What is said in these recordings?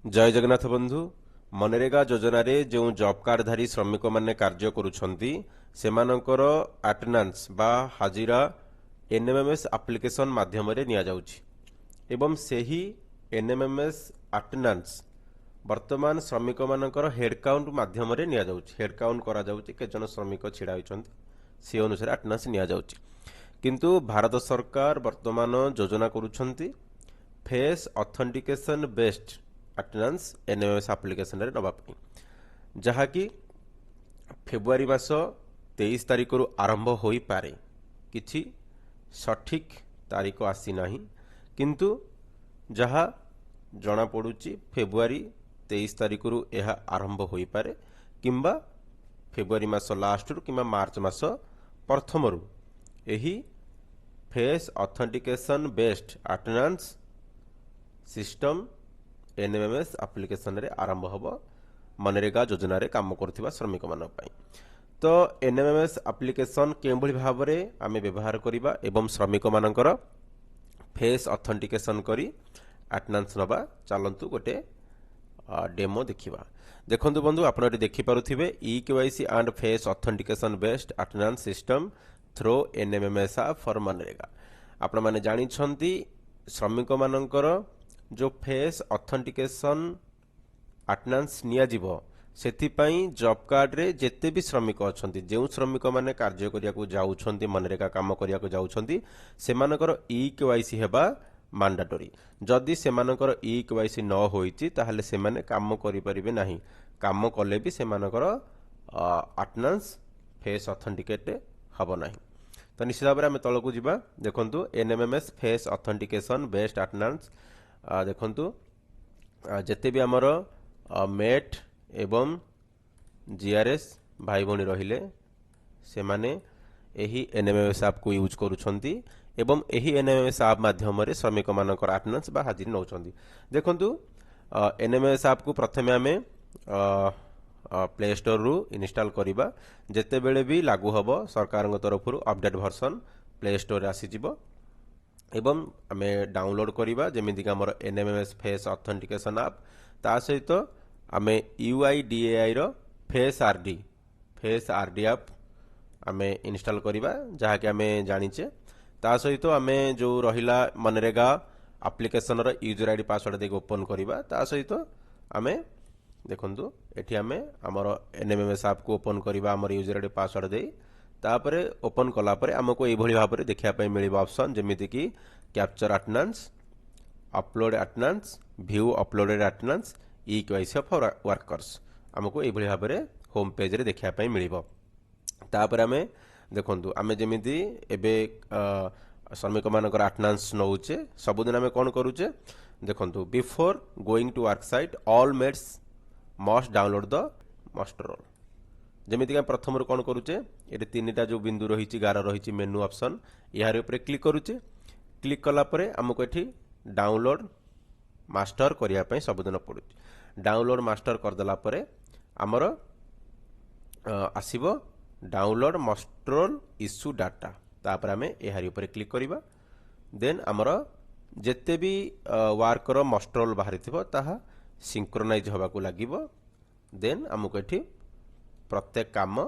जय जगन्नाथ बंधु मनरेगा योजन जो जॉब कार्डधारी श्रमिक मैंने कार्य करुछंती सेमानकर अटेंडेंस बा हाजिरा एनएमएमएस एप्लिकेशन माध्यम निया जाउछि एवं सेही एनएमएमएस अटेंडेंस वर्तमान श्रमिक मानकर हेड काउंट माध्यम निया जाउछि हेड काउंट करा जाउछि के जन श्रमिक छिड़ा होइछंती से अनुसार अटेंडेंस निया जाउछि किंतु भारत सरकार वर्तमान योजना करुछंती face authentication based attendance NMS application रे नबा पई जहाँकि फेब्रुआरी मास 23 तारिख रु आरंभ होई पारे किछि सठिक तारिख आसी नाही किंतु जहाँ जना पड़ुची फेब्रुआरी 23 तारिख रु यह आरंभ होई पारे किंबा फेब्रुआरी मास लास्ट रु किंबा मार्च मास प्रथम रु एही face authentication based attendance system NMIMS application रे आरंभ होब मनरेगा योजना रे काम करथिबा श्रमिक मान पई तो एनएमएमएस एप्लिकेशन केभली भाव रे आमे व्यवहार करिबा एवं श्रमिक मानकर फेस ऑथेंटिकेशन करी अटेंडेंस नबा चलंतु गोटे डेमो देखिबा देखंतु बंधु आपण एटी देखि पारुथिबे eKYC and face authentication based attendance system through NMMS for MNREGA आपण माने जानि छंती श्रमिक मानकर जो फेस ऑथेंटिकेशन अटेंडेंस निया जीवो सेथिपाई जॉब कार्ड रे जेते भी श्रमिक अछंती जेउ श्रमिक माने कार्य करिया को जाउछंती मनरेगा काम करिया को जाउछंती सेमानकर ईकेवाईसी हेबा मैंडेटरी जदि सेमानकर ईकेवाईसी न होईची ताहले सेमाने काम करि परिबे नाही काम कले भी सेमानकर अटेंडेंस फेस ऑथेंटिकेट हबो नाही तो निश्चित भाव में तलक जीवा देखंतु NMIMS face authentication based attendance देखंतु जेते भी आमर मेट एवं जीआरएस भाई भौणी रहिले से माने एही एनएमएमएस ऐप को यूज करूछंती एवं एही एनएमएमएस ऐप माध्यम रे श्रमिक मानकर अटेंडेंस बा हाजिर नउछंती देखंतु एनएमएमएस ऐप को प्रथमे आमे प्ले स्टोर रु इंस्टॉल करिबा जेते बेले भी लागू हबो सरकार तरफ रु अपडेट वर्जन प्ले स्टोर आसी जिवो एवं आमे डाउनलोड करिबा जेमिति का हमर एनएमएमएस फेस ऑथेंटिकेशन ऐप ता सहित आमे यूआईडीएआई रो फेस आरडी ऐप आमे इंस्टॉल करिबा जहा कि आमे जानिचे ता सहित आमे जो रहिला मनरेगा एप्लिकेशन रो यूजर आईडी पासवर्ड दे ओपन करिबा ता सहित आमे देखंतु एठी आमे हमर एनएमएमएस ऐप को ओपन करिबा हमर यूजर आईडी पासवर्ड दे तापरे ओपन कला परे हमको एभली भाव रे देखिया पय मिलिबा ऑप्शन जेमिति कि capture attendance upload attendance view uploaded attendance eKYC for workers हमको एभली भाव रे होम पेज रे देखिया पय मिलिबो तापरे हमें देखंतु आमे जेमिति एबे श्रमिक मानकर अटेंडेंस नउचे सबुदिन हमें कोन करूचे देखंतु before going to work site all mates must download the master roll जेमिति का प्रथम रो कोन करूचे एटे तीनटा जो बिंदु रहिची गार रहिची मेनू ऑप्शन यार ऊपर क्लिक करूचे क्लिक कला परे हमको एठी डाउनलोड मास्टर करिया पय सबदिन पडुची डाउनलोड मास्टर कर देला परे हमर आसीबो डाउनलोड मास्टर इश्यू डाटा तापर हमें यार ऊपर क्लिक करिबा देन हमर जेते भी वर्क रो मास्टर बाहरी थिबो ताहा सिंक्रोनाइज होबा को लागिबो देन हमको एठी प्रत्येक काम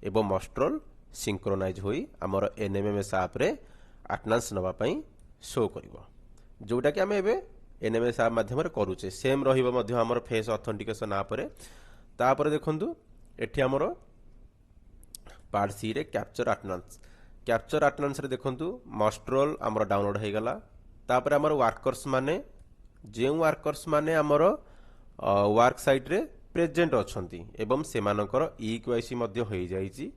एवं मस्ट्रोल सिंक्रोनाइज होई हमर एनएमएमएस ऐप रे अटेंडेंस नबा पई शो करिवो जोटा कि हम एबे एनएमएमएस ऐप माध्यम रे करूचे सेम रहिबो मध्य हमर फेस ऑथेंटिकेशन ऐप रे तापर देखंतु एठी हमर पार्ट सी रे कैप्चर अटेंडेंस रे देखंतु मस्ट्रोल हमर डाउनलोड हे गला तापर हमर वर्कर्स माने जे वर्कर्स माने हमर वर्क साइट रे प्रेजेंट अछंती एवं सेमानकर ईकेवाईसी मध्य होई जाईची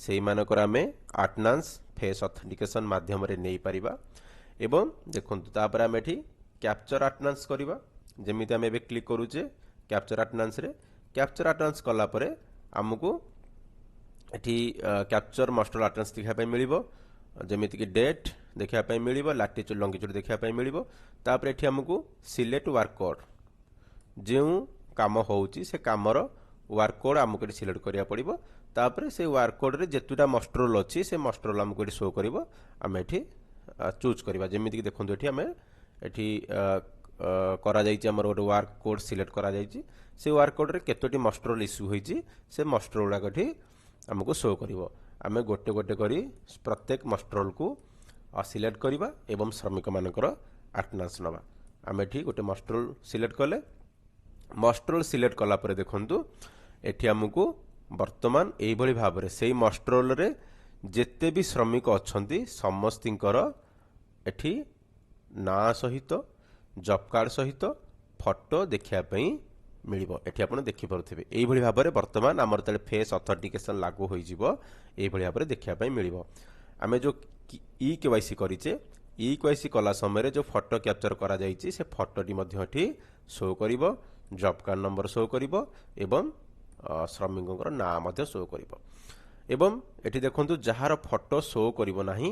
सेई मानकर आमे अटेंडेंस फेस ऑथेंटिकेशन माध्यम रे नै परिबा एवं देखंतु तापर आमे एठी कैप्चर अटेंडेंस करिबा जेमिति आमे बे क्लिक करूचे कैप्चर अटेंडेंस कला परे हमकु एठी कैप्चर मास्टर अटेंडेंस देखा पय मिलिबो जेमिति कि डेट देखा पय मिलिबो लैटिट्यूड लॉन्गिट्यूड देखा पय मिलिबो तापर एठी हमकु सिलेक्ट वर्क कोड जेउ काम होउची से कामर वर्क कोड हमको सिलेक्ट करिया पड़िबो तापर से वर्क कोड रे जेतुटा मास्टर अछि से मास्टर हमको शो करिवो हम एठी चूज करवा जमीक देखो ये आम ये କରାଯାଇଛି ଆମର ଗୋଟେ ୱାର୍କ କୋଡ୍ ସିଲେକ୍ଟ କରାଯାଇଛି ସେ ୱାର୍କ କୋଡ୍ରେ କେତୋଟି ମଷ୍ଟରଲ୍ ଇସ୍ୟୁ ହୋଇଛି ସେ ମଷ୍ଟର ଗୁଡ଼ାକ ଏଠି ଆମକୁ ଶୋ କରିବ ଆମେ ଗୋଟେ ଗୋଟେ କରି ପ୍ରତ୍ୟେକ ମଷ୍ଟରଲ୍କୁ ସିଲେକ୍ଟ କରିବା ଏବଂ ଶ୍ରମିକମାନଙ୍କର ଆଟେଣ୍ଡାନ୍ସ ନେବା ଆମେ ଏଠି ଗୋଟେ ମଷ୍ଟରଲ୍ ସିଲେକ୍ଟ କଲେ ମଷ୍ଟରଲ୍ ସିଲେକ୍ଟ କଲା ପରେ ଦେଖନ୍ତୁ ଏଠି ଆମକୁ ବର୍ତ୍ତମାନ ଏଇଭଳି ଭାବରେ ସେଇ ମଷ୍ଟରଲ୍ରେ ଯେତେ ବି ଶ୍ରମିକ ଅଛନ୍ତି ସମସ୍ତଙ୍କର ଏଠି ନାଁ ସହିତ ଜବ୍ କାର୍ଡ଼ ସହିତ ଫଟୋ ଦେଖିବା ପାଇଁ ମିଳିବ ଏଠି ଆପଣ ଦେଖିପାରୁଥିବେ ଏଇଭଳି ଭାବରେ ବର୍ତ୍ତମାନ ଆମର ଯେତେବେଳେ ଫେସ୍ ଅଥେଣ୍ଟିକେସନ୍ ଲାଗୁ ହୋଇଯିବ ଏଇଭଳି ଭାବରେ ଦେଖିବା ପାଇଁ ମିଳିବ ଆମେ ଯେଉଁ ଇ କେୱାଇସି କରିଛେ ଇ କେୱାଇସି କଲା ସମୟରେ ଯେଉଁ ଫଟୋ କ୍ୟାପଚର କରାଯାଇଛି ସେ ଫଟୋଟି ମଧ୍ୟ ଏଠି ଶୋ କରିବ ଜବ୍ କାର୍ଡ଼ ନମ୍ବର ଶୋ କରିବ ଏବଂ ଶ୍ରମିକଙ୍କର ନାଁ ମଧ୍ୟ ଶୋ କରିବ ଏବଂ ଏଠି ଦେଖନ୍ତୁ ଯାହାର ଫଟୋ ଶୋ କରିବ ନାହିଁ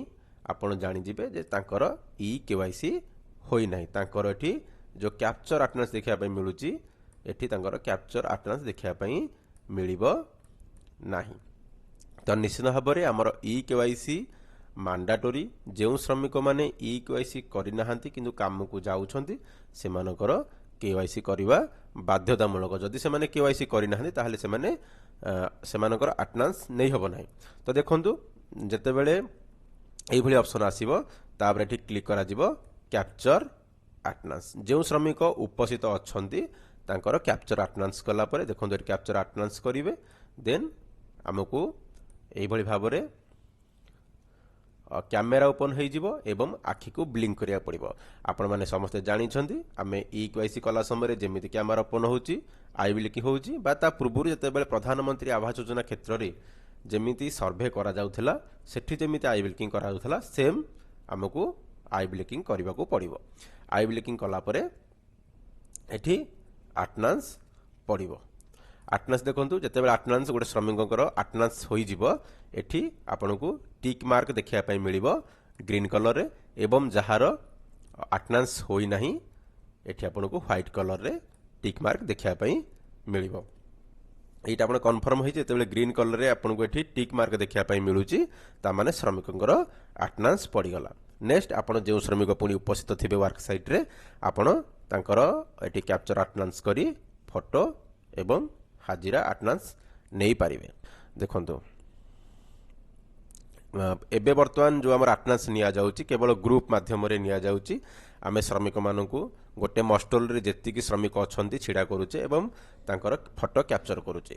ଆପଣ ଜାଣିଯିବେ ଯେ ତାଙ୍କର ଇ କେୱାଇସି ହୋଇନାହିଁ ତାଙ୍କର ଏଠି ଯେଉଁ କ୍ୟାପଚର ଆଟେଣ୍ଡାନ୍ସ ଦେଖିବା ପାଇଁ ମିଳୁଛି ଏଠି ତାଙ୍କର କ୍ୟାପଚର ଆଟେଣ୍ଡାନ୍ସ ଦେଖିବା ପାଇଁ ମିଳିବ ନାହିଁ ତ ନିଶ୍ଚିତ ଭାବରେ ଆମର ଇ କେୱାଇସି ମାଣ୍ଡାଟୋରୀ ଯେଉଁ ଶ୍ରମିକମାନେ ଇ କେୱାଇସି କରିନାହାନ୍ତି କିନ୍ତୁ କାମକୁ ଯାଉଛନ୍ତି ସେମାନଙ୍କର କେୱାଇସି କରିବା ବାଧ୍ୟତାମୂଳକ ଯଦି ସେମାନେ କେୱାଇସି କରିନାହାନ୍ତି ତାହେଲେ ସେମାନଙ୍କର ଆଟେଣ୍ଡାନ୍ସ ନେଇ ହେବ ନାହିଁ ତ ଦେଖନ୍ତୁ ଯେତେବେଳେ এইভাবে অপশন আসব তাপরে এটি ক্লিক করা যাব ক্যাপচর আটেন্ডান্স যে শ্রমিক উপস্থিত অনেক তাঁর ক্যাপচর আটেন্ডান্স কলাপরে দেখুন এটি ক্যাপচর আটেন্ডান্স করবে দেন আমি এইভাবে ভাবে ক্যামেরা ওপন হয়ে যাব এবং আখিকে ব্লিঙ্ক করা পড়ব আপন মানে সমস্তে জানিছেন আমি ই কেওয়াইসি কলা সময় যেমি ক্যামেরা ওপন হচ্ছে আই ব্লিঙ্কিং হচ্ছে বা তা পূর্বর যেতবে প্রধানমন্ত্রী আবাস যোজনা ক্ষেত্রে যেমিতি সর্ভে করা যাউথিলা সেটি যেমিতি আই ব্লিঙ্কিং করা যাউথিলা সেম আমকু আই ব্লিঙ্কিং করিবাকু পড়িব আই ব্লিঙ্কিং কলা পরে এটি আটেন্ডান্স পড়িব আটেন্ডান্স দেখন্তু যেতেবেলে আটেন্ডান্স গোটে শ্রমিকଙ୍କର আটেন্ডান্স ହୋଇଯିବ এটি ଆପଣଙ୍କୁ টিক মার্ক ଦେଖିବା ପାଇଁ ମିଳିବ গ্রিন কলরে এবং যাହାର আটেন্ডান্স ହୋଇ ନାହିଁ এটি ଆପଣଙ୍କୁ হোয়াইট কলরে টিক মার্ক ଦେଖିବା ପାଇଁ ମିଳିବ এইটা আপনার কনফর্ম হয়েছে যেতবে গ্রিন কলরে আপনার এটি টিক মার্ক দেখা মিলুচি তা মানে শ্রমিকଙ୍କର আটেন্ডান্স পড়িগলা নেক্সট আপনার যে শ্রমিক পুনি উপস্থিত থাকবে ওয়ার্ক সাইট্রে আপনার তাঁর এটি ক্যাপচর আটেন্ডান্স করে ফটো এবং হাজিরা আটেন্ডান্স নেই পারিবে দেখুন এবে বর্তমান যে আমার আটেন্ডান্স নিয়া যাଉଛି কেবল গ্রুপ মাধ্যমে নিয়া যাଉଛି আমি শ্রমিক মানুষ গোটে মস্টলরে যেতিকি শ্রমিক অনেক ছিড়া করুছে এবং তাঁর ফটো ক্যাপচর করুছে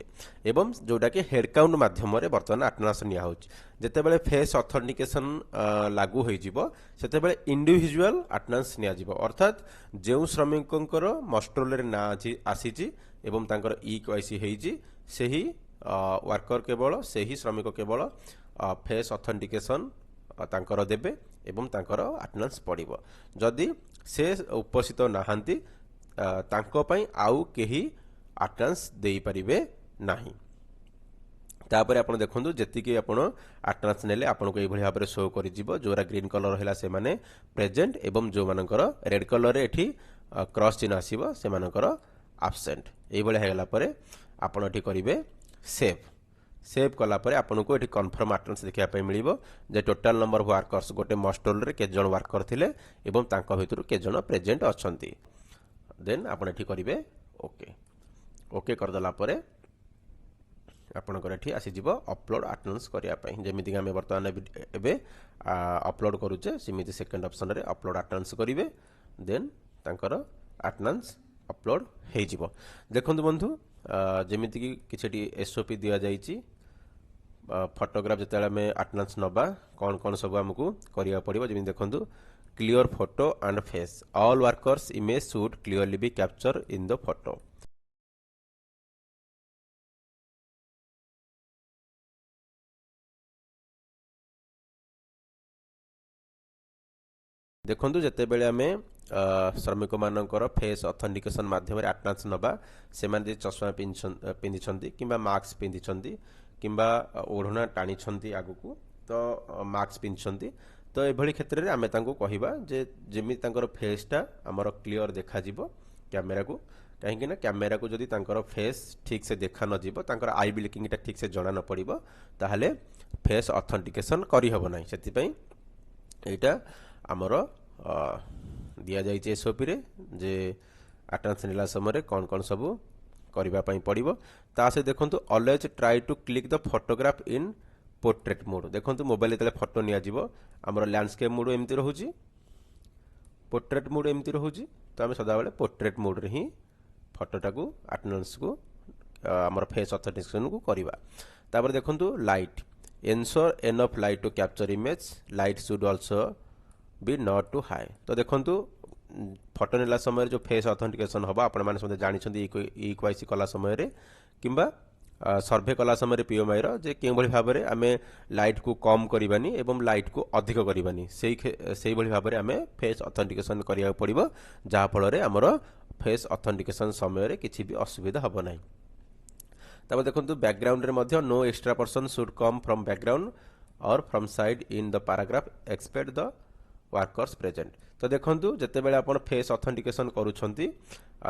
এবং যেটাকি হেড কাউন্ট মাধ্যমে বর্তমান আটেন্ডান্স নিয়া হচ্ছে যেতবে ফেস অথেন্টিকেশন লাগু হয়ে যাব সেতবে ইন্ডিভিজুয়াল আটেন্ডান্স নিয়া যাব অর্থাৎ যে শ্রমিকଙ୍କର মস্টলরে না আসিছি এবং তাঁর ই কেওয়াইসি হয়েছি সেই ওয়ার্কর কেবল সেই শ্রমিক কেবল ফেস অথেন্টিকেশন তাঁর দেবে এবং তাঁর আটেন্ডান্স পড়ব যদি সে উপস্থিত নাহান্তি তাঙ্ক পাই আউ কেহি আটেন্ডান্স দেই পারিবে নাহি তাপরে আপন দেখন্তু যেতিকি আপন আটেন্ডান্স নেলে আপনাকে এইভাবে ভাবে শো করে যাব যোরা গ্রিন কলর হলা সে মানে প্রেজেন্ট এবং যে মানকৰ রেড কলরে এটি ক্রস চিহ্ন আসিব সে মানকৰ absent এইভাবে হয়ে গলা পরে আপন এটি করিবে সেভ সেভ কলাপরে আপনার এটি কনফর্ম আটেন্ডান্স দেখা মিলব যে টোটাল নম্বর অফ ওয়ার্কর্স গোটে মস্টলরে কেজন ওয়ার্কর লে এবং তাঁর ভিতর কেজন প্রেজেন্ট অনেক দেন আপনার এটি করবে ওকে ওকে করদেলা পরে আপনার এটি আসিযোগ অপলোড আটেন্ডান্স করা যেমিতি আমি বর্তমান এবে অপলোড করুছে সেমিতি সেকেন্ড অপশন অপলোড আটেন্ডান্স করবে দেন তাঁর আটেন্ডান্স অপলোড হয়ে যাব দেখুন বন্ধু যেমিতি কিছু এসওপি দিয়া যাইছি ফটোগ্রাফ যেতে আমি আটেন্ডান্স নবা কোন কোন সব আমকু করিয়া পড়িব যেমি দেখন্তু clear photo and face all workers image should clearly be capture in the photo দেখন্তু যেতেবেলে আমি শ্রমিক মানଙ୍କର ফেস অথেন্টিকেশন মাধ্যমে আটেন্ডান্স নবা সেমানে যে চশমা পিঁধিছন্তি কিংবা মাস্ক পিঁধিছন্তি কিংবা ওড়না টাଣିছন্তি আগুকু তো মাস্ক পিঁধিছন্তি তো এভଳି ক্ষেত্রে আমি তাঙ্কু কহিবা যে যেমিতি তাঙ্কর ফেসটা আমার ক্লিয়র দেখাଯିବ ক্যামেরাকু কাহিଁକି ନା କ୍ୟାମେରାକୁ ଯଦି ତାଙ୍କର ଫେସ୍ ଠିକ୍ ସେ ଦେଖା ନଯିବ ତାଙ୍କର ଆଇ ବ୍ଲିଙ୍କିଂଟା ଠିକ୍ ସେ ଜଣା ନ ପଡ଼ିବ ତାହେଲେ ଫେସ୍ ଅଥେଣ୍ଟିକେସନ୍ କରିହେବ ନାହିଁ ସେଥିପାଇଁ ଏଇଟା ଆମର दिया जाइए एसओपी रे जे अटेंडेंस नेला समय कौन कौन सब करबा पई पड़िबो ता से देखंतु always try to click the photograph in portrait mode देखंतु मोबाइल तले फोटो निया जिवो हमर लैंडस्केप मोड एमती रहउची पोर्ट्रेट मोड एमती रहउची तो आम सदा बेले पोर्ट्रेट मोड रे ही फोटोटा को अटेंडेंस को हमर फेस ऑथेंटिकेशन को करबा तापर देखंतु light ensure enough light to capture image light should also be not too high तो देखंतु फोटो नेला समय जो फेस ऑथेंटिकेशन हबा आपण माने समझे जानि छथि इक्वाईसी कला समय रे किंबा सर्वे कला समय पीएमआई रो जे के भली भाबरे आमे लाइट को कम करबानी एवं लाइट को अधिक करबानी सेही भली भाबरे आमे फेस ऑथेंटिकेशन करिया पड़िबो जहा फल रे हमरो फेस ऑथेंटिकेशन समय रे किछि भी असुविधा हबो नाही तब देखंतु बैकग्राउंड रे मध्य no extra person should come from background or from side in the paragraph expect the workers present तो देखंतु जते बेले आपण फेस ऑथेंटिकेशन करूछंती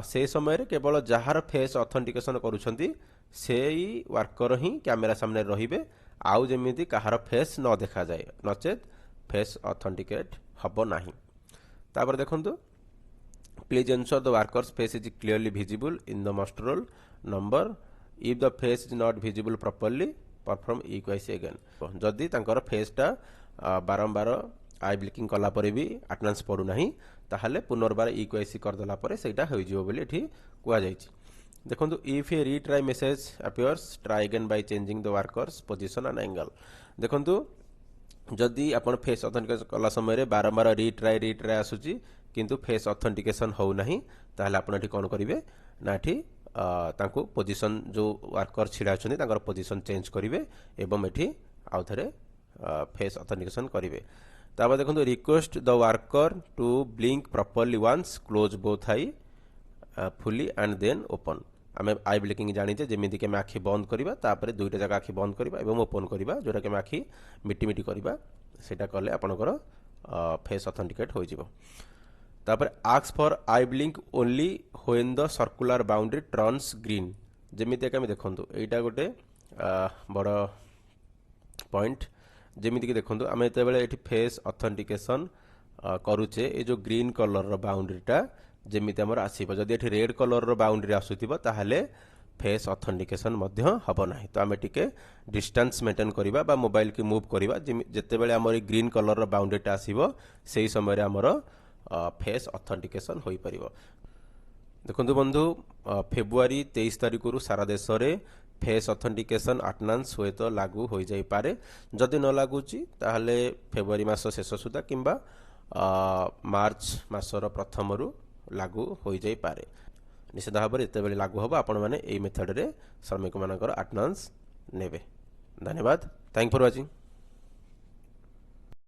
से समय रे केवल जहार फेस ऑथेंटिकेशन करूछंती सेही वर्कर ही कैमरा सामने रहिबे आउ जेमिति कहार फेस न देखा जाय नचेत फेस ऑथेंटिकेट हबो नाही तापर देखंतु please ensure the workers face is clearly visible in the master roll number if the face is not visible properly perform eKYC again जदि तांकर फेसटा बारंबार आई ब्लिकिंग कला परे भी अटेंडेंस पड़ू नाही ताहले पुनर्बार इक्वाइसी कर दला परे सेटा होई जिवो बोली एठी कुआ जायछि देखंतु if A retry message appears try again by changing the workers position and angle देखंतु जदि आपण फेस ऑथेंटिकेशन कला समय रे बारंबार रीट्राई आसुची किंतु फेस ऑथेंटिकेशन हो नाही ताहले आपण एठी कोन करिवे ना एठी तांको पोजीशन जो वर्कर छिडा छथि तांकर पोजीशन चेंज करिवे एवं एठी आउथरे फेस ऑथेंटिकेशन करिवे तापर देखो request the worker to blink properly once close both eye fully and then open आम आई ब्लिंकिंग जानीचे जमीक आम आखि बंद करवा तापर दुईटा जगह आखि बंद करवा एवं ओपन करवा जोटा कि आखि मिटी मिटी करवा सेटा कले आपनकर फेस ऑथेंटिकेट हो जिवो तापर ask for eye blink only when the circular boundary turns green जमीक आम देखंतु एटा गोटे बड़ पॉइंट जमीती कि देखो आम ये ये फेस ऑथेंटिकेशन करुचे ये जो ग्रीन कलर बाउंड्रीटा जमीती आमर आसो जदि ये रेड कलर बाउंड्री आसुथिबो ताहले फेस ऑथेंटिकेशन मध्य हबो नाही तो आम टिके डिस्टेंस मेंटेन करिबा बा मोबाइल की मूव करिबा जते बेले आमर ग्रीन कलर बाउंड्रीटा आसीबो सेही समय रे आमर फेस ऑथेंटिकेशन होई परिबो देखंतु बंधु फेब्रुआरी 23 तारिख रु सारा देश रे फेस ऑथेंटिकेशन अटेंडेंस हुए तो लागू हो जाई पारे जदि न लागुची ताहले फेब्रुआरी मास शेष सुधा किंबा मार्च मासर प्रथम रु लागू हो जाई पारे निश्चित भाव में एते बेले लागू होबा आपण माने एई मेथड रे श्रमिक मानकर अटेंडेंस नेबे धन्यवाद थैंक फॉर वाचिंग।